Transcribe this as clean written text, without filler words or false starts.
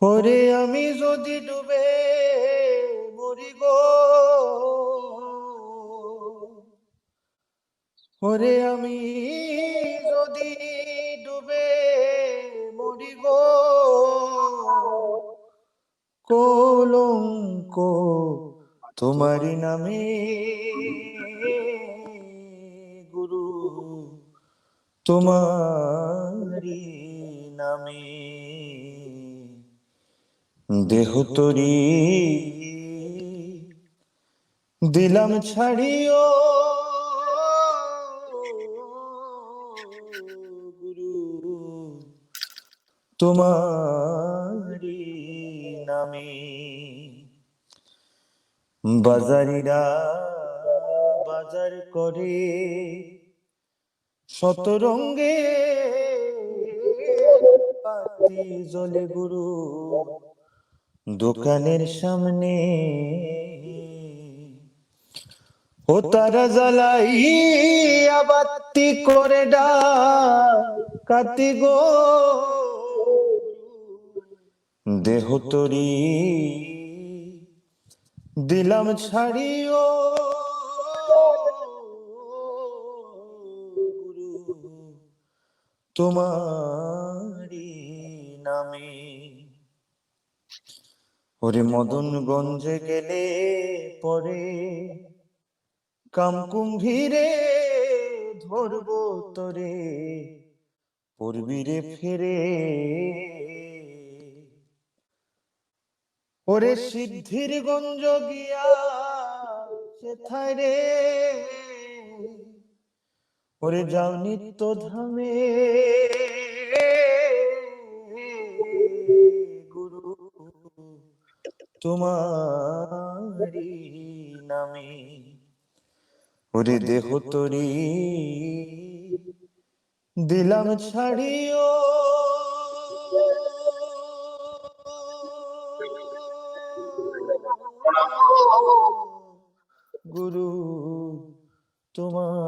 ওরে আমি যদি ডুবে মরি গো, ওরে আমি যদি ডুবে মরি গো, কলঙ্ক তোমারি নামে গুরু, তোমারি নামে দেহ তরি দিলাম ছাড়িও গুরু, তোমারি নামে। বাজারিরা বাজার করে শতরঙ্গে বাতি জ্বলে গুরু, দোকানের সামনে ও তারা জ্বালাইয়া বাতি করে ডাকাতি গো, দেহ তরি দিলাম ছাড়িও গুরু, তোমারি নামে। ওরে মদনগঞ্জে গেলে পরে কামকুম্ভীরে ধরবো তোরে, পূর্বীরে ফিরে ওরে সিদ্ধির গঞ্জ গিয়া সেথায় রে, ওরে যাও নিত্য ধামে গুরু, তোমারি নামে। ওরে দেহ তরি দিলাম ছাড়িও গুরু, তোমার